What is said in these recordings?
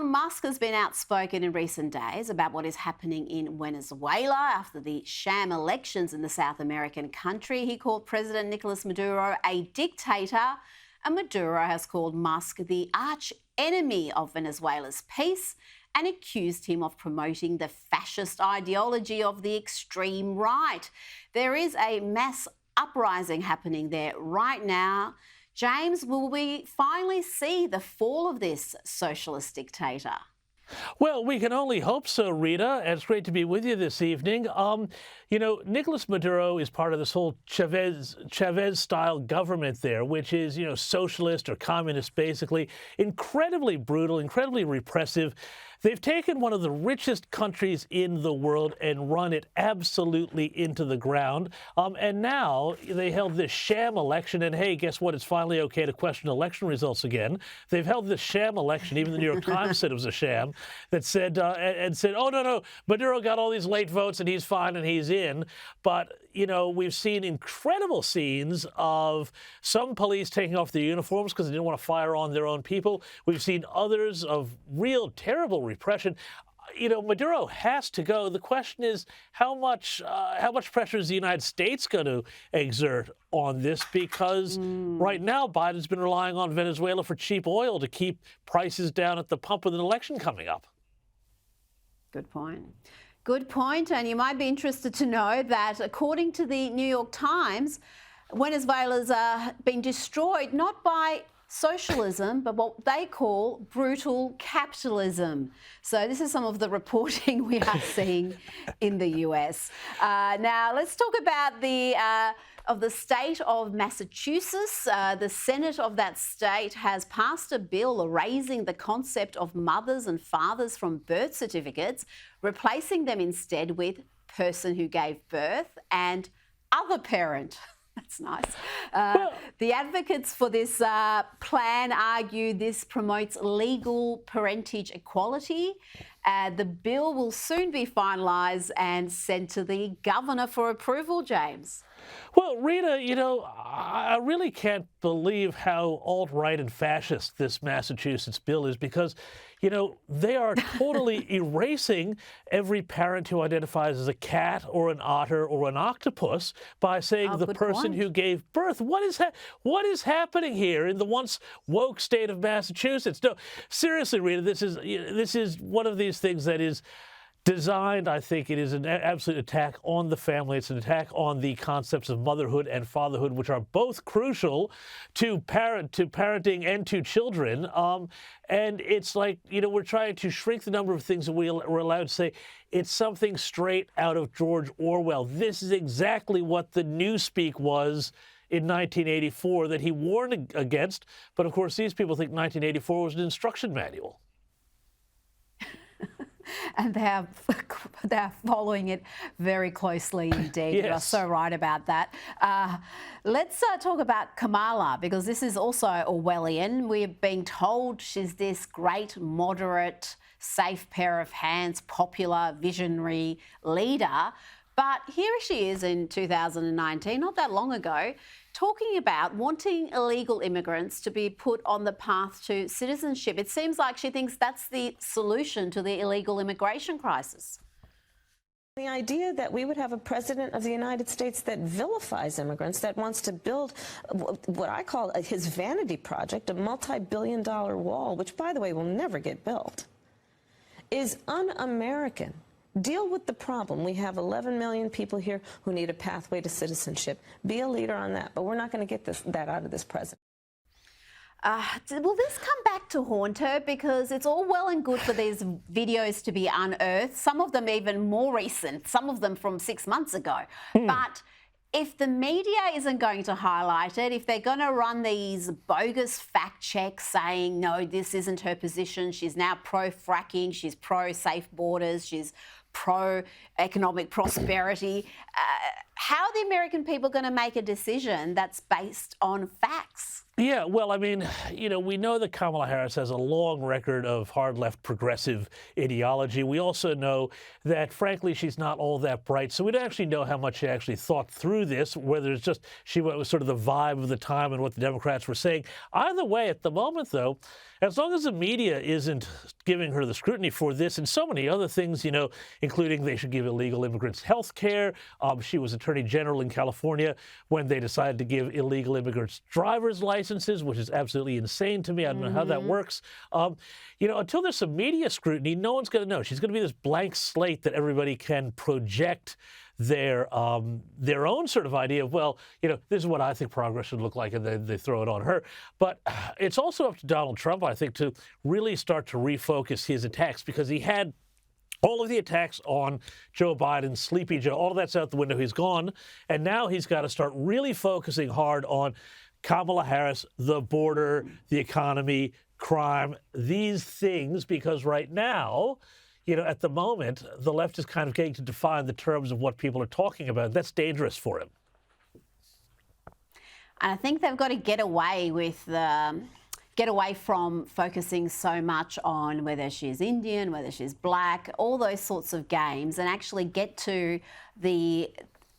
Elon Musk has been outspoken in recent days about what is happening in Venezuela after the sham elections in the South American country. He called President Nicolas Maduro a dictator, and Maduro has called Musk the arch enemy of Venezuela's peace and accused him of promoting the fascist ideology of the extreme right. There is a mass uprising happening there right now. James, will we finally see the fall of this socialist dictator? Well, we can only hope so, Rita. It's great to be with you this evening. Nicolas Maduro is part of this whole Chavez-style government there, which is, socialist or communist, basically. Incredibly brutal, incredibly repressive. They've taken one of the richest countries in the world and run it absolutely into the ground. And now they held this sham election. And hey, guess what? It's finally okay to question election results again. They've held this sham election. Even the New York Times said it was a sham. That said, oh, no, Maduro got all these late votes and he's fine and he's in. But, we've seen incredible scenes of some police taking off their uniforms because they didn't want to fire on their own people. We've seen others of real terrible repression. Maduro has to go. The question is how much pressure is the United States going to exert on this? Because right now Biden's been relying on Venezuela for cheap oil to keep prices down at the pump with an election coming up. Good point. Good point. And you might be interested to know that according to the New York Times, Venezuela's been destroyed not by socialism, but what they call brutal capitalism. So this is some of the reporting we are seeing in the US. Now, let's talk about the state of Massachusetts. The Senate of that state has passed a bill erasing the concept of mothers and fathers from birth certificates, replacing them instead with person who gave birth and other parent. That's nice. The advocates for this plan argue this promotes legal parentage equality. The bill will soon be finalised and sent to the governor for approval, James. Well, Rita, I really can't believe how alt-right and fascist this Massachusetts bill is because, they are totally erasing every parent who identifies as a cat or an otter or an octopus by saying the person who gave birth. What is happening here in the once woke state of Massachusetts? No, seriously, Rita, this is one of these things that is designed, I think it is an absolute attack on the family. It's an attack on the concepts of motherhood and fatherhood, which are both crucial to parenting and to children. And it's like, we're trying to shrink the number of things that we're allowed to say. It's something straight out of George Orwell. This is exactly what the Newspeak was in 1984 that he warned against. But of course, these people think 1984 was an instruction manual. And they're following it very closely indeed. Yes. You are so right about that. Let's talk about Kamala, because this is also Orwellian. We're being told she's this great, moderate, safe pair of hands, popular, visionary leader. But here she is in 2019, not that long ago, talking about wanting illegal immigrants to be put on the path to citizenship. It seems like she thinks that's the solution to the illegal immigration crisis. The idea that we would have a president of the United States that vilifies immigrants, that wants to build what I call his vanity project, a multi-billion-dollar wall, which, by the way, will never get built, is un-American. Deal with the problem. We have 11 million people here who need a pathway to citizenship. Be a leader on that, but we're not going to get that out of this president. Will this come back to haunt her? Because it's all well and good for these videos to be unearthed, some of them even more recent, some of them from 6 months ago. But if the media isn't going to highlight it, if they're going to run these bogus fact checks saying, no, this isn't her position, she's now pro-fracking, she's pro-safe borders, she's pro-economic prosperity, how are the American people going to make a decision that's based on facts? Yeah, well, I mean, we know that Kamala Harris has a long record of hard left progressive ideology. We also know that, frankly, she's not all that bright. So we don't actually know how much she actually thought through this, whether it's just she went with sort of the vibe of the time and what the Democrats were saying. Either way, at the moment, though, as long as the media isn't giving her the scrutiny for this and so many other things, including they should give illegal immigrants health care. She was Attorney General in California when they decided to give illegal immigrants driver's licenses, which is absolutely insane to me. I don't know how that works. Until there's some media scrutiny, no one's going to know. She's going to be this blank slate that everybody can project their own sort of idea of, well, this is what I think progress should look like, and then they throw it on her. But it's also up to Donald Trump, I think, to really start to refocus his attacks, because he had all of the attacks on Joe Biden, Sleepy Joe, all of that's out the window. He's gone. And now he's got to start really focusing hard on Kamala Harris, the border, the economy, crime, these things, because right now, at the moment, the left is kind of getting to define the terms of what people are talking about. That's dangerous for him. And I think they've got to get away from focusing so much on whether she's Indian, whether she's black, all those sorts of games, and actually get to the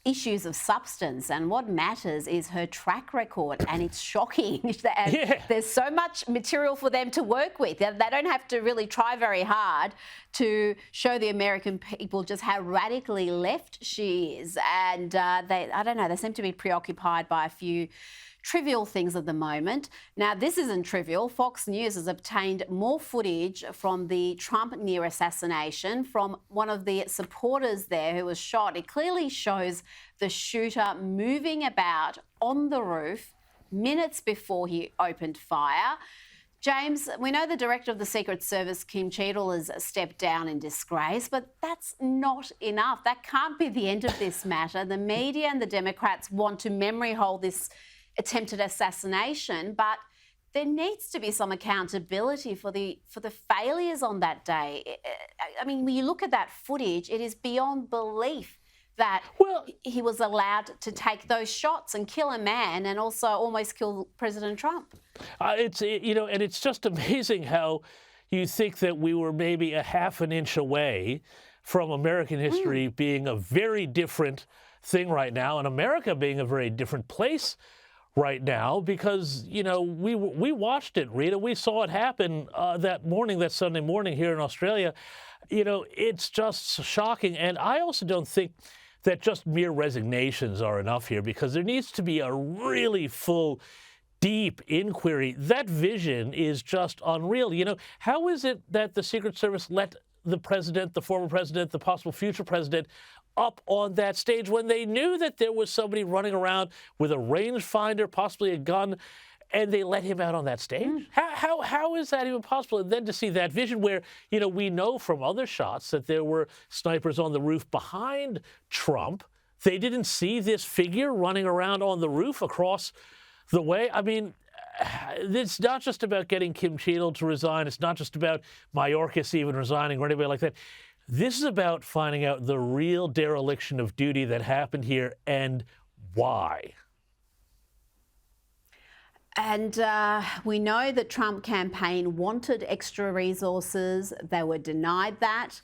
issues of substance. And what matters is her track record, and it's shocking. And yeah. There's so much material for them to work with. They don't have to really try very hard to show the American people just how radically left she is. And they seem to be preoccupied by a few trivial things at the moment. Now, this isn't trivial. Fox News has obtained more footage from the Trump near assassination from one of the supporters there who was shot. It clearly shows the shooter moving about on the roof minutes before he opened fire. James, we know the director of the Secret Service, Kim Cheadle, has stepped down in disgrace, but that's not enough. That can't be the end of this matter. The media and the Democrats want to memory hold this attempted assassination, but there needs to be some accountability for the failures on that day. I mean, when you look at that footage, it is beyond belief that he was allowed to take those shots and kill a man and also almost kill President Trump. And it's just amazing how you think that we were maybe a half an inch away from American history being a very different thing right now, and America being a very different place right now, because, we watched it, Rita. We saw it happen that Sunday morning here in Australia. It's just shocking. And I also don't think that just mere resignations are enough here, because there needs to be a really full, deep inquiry. That vision is just unreal. How is it that the Secret Service let the president, the former president, the possible future president up on that stage when they knew that there was somebody running around with a rangefinder, possibly a gun, and they let him out on that stage? How is that even possible? And then to see that vision where, we know from other shots that there were snipers on the roof behind Trump. They didn't see this figure running around on the roof across the way. I mean, it's not just about getting Kim Cheadle to resign. It's not just about Mayorkas even resigning or anybody like that. This is about finding out the real dereliction of duty that happened here and why. And we know the Trump campaign wanted extra resources. They were denied that.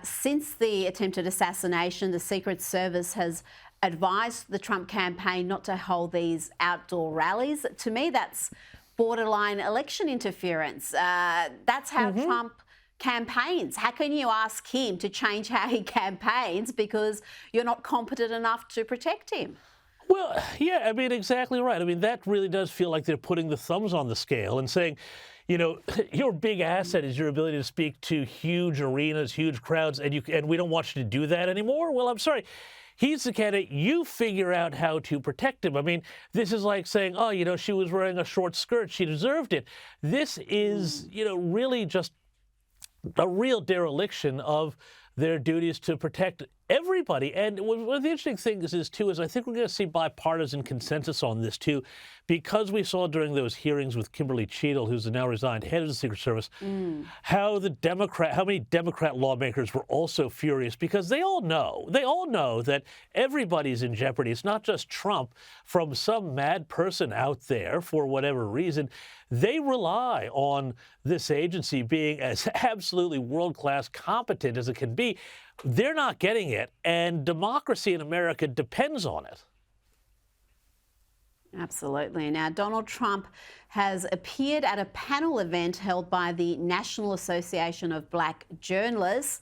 Since the attempted assassination, the Secret Service has advised the Trump campaign not to hold these outdoor rallies. To me, that's borderline election interference. That's how Trump campaigns. How can you ask him to change how he campaigns because you're not competent enough to protect him? Well, yeah, I mean, exactly right. I mean, that really does feel like they're putting the thumbs on the scale and saying, your big asset is your ability to speak to huge arenas, huge crowds, and we don't want you to do that anymore. Well, I'm sorry. He's the candidate. You figure out how to protect him. I mean, this is like saying, she was wearing a short skirt. She deserved it. This is, really just a real dereliction of their duties to protect everybody. And one of the interesting things is, too, is I think we're going to see bipartisan consensus on this, too, because we saw during those hearings with Kimberly Cheadle, who's the now resigned head of the Secret Service, how many Democrat lawmakers were also furious, because they all know that everybody's in jeopardy. It's not just Trump. From some mad person out there, for whatever reason, they rely on this agency being as absolutely world-class competent as it can be. They're not getting it, and democracy in America depends on it. Absolutely. Now, Donald Trump has appeared at a panel event held by the National Association of Black Journalists,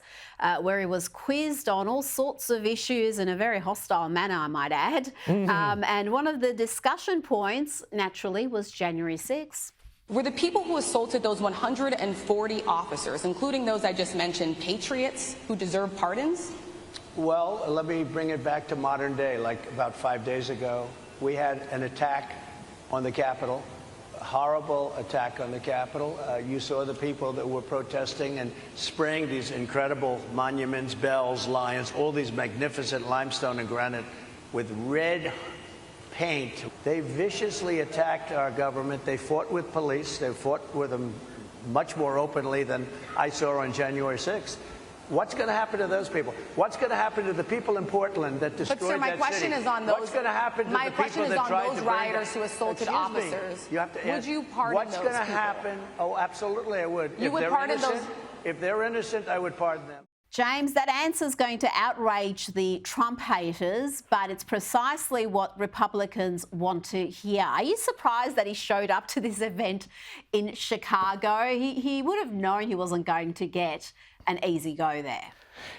where he was quizzed on all sorts of issues in a very hostile manner, I might add. And one of the discussion points, naturally, was January 6th. Were the people who assaulted those 140 officers, including those I just mentioned, patriots who deserve pardons? Well, let me bring it back to modern day. Like about 5 days ago, we had an attack on the Capitol, a horrible attack on the Capitol. You saw the people that were protesting and spraying these incredible monuments, bells, lions, all these magnificent limestone and granite with red paint. They viciously attacked our government. They fought with police. They fought with them much more openly than I saw on January 6th. What's going to happen to those people? What's going to happen to the people in Portland that destroyed that city? But, sir, my question is on those. What's going to happen to the people that tried to bring... My question is on those rioters who assaulted officers. You have to would you pardon what's those going to people? happen? Oh, absolutely, I would. You would pardon those? If they're innocent, I would pardon them. James, that answer is going to outrage the Trump haters, but it's precisely what Republicans want to hear. Are you surprised that he showed up to this event in Chicago? He would have known he wasn't going to get an easy go there.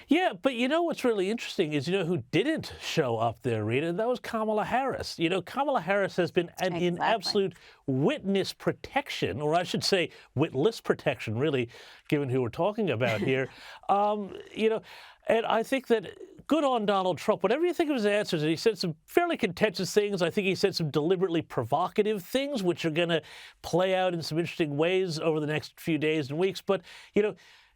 Yeah, but you know what's really interesting is, who didn't show up there, Rita? That was Kamala Harris. Kamala Harris has been in absolute witness protection, or I should say witless protection, really, given who we're talking about here. And I think that good on Donald Trump. Whatever you think of his answers, and he said some fairly contentious things. I think he said some deliberately provocative things, which are going to play out in some interesting ways over the next few days and weeks. But,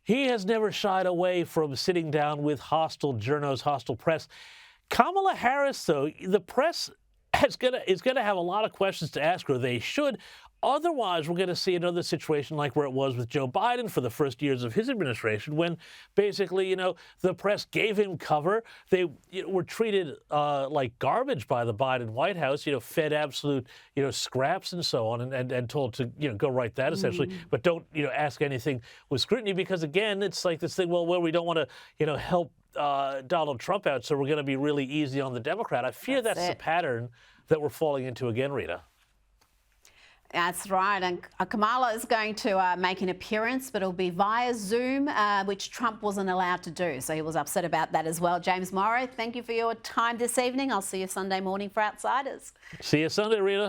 he has never shied away from sitting down with hostile journos, hostile press. Kamala Harris, though, the press is going to have a lot of questions to ask her. They should. Otherwise, we're going to see another situation like where it was with Joe Biden for the first years of his administration, when basically, the press gave him cover. They were treated like garbage by the Biden White House, fed absolute, scraps and so on, and told to, go write that essentially, but don't, ask anything with scrutiny, because again, it's like this thing, well, we don't want to, help Donald Trump out, so we're going to be really easy on the Democrat. I fear that's the pattern that we're falling into again, Rita. That's right, and Kamala is going to make an appearance, but it'll be via Zoom, which Trump wasn't allowed to do, so he was upset about that as well. James Morrow, thank you for your time this evening. I'll see you Sunday morning for Outsiders. See you Sunday, Rita.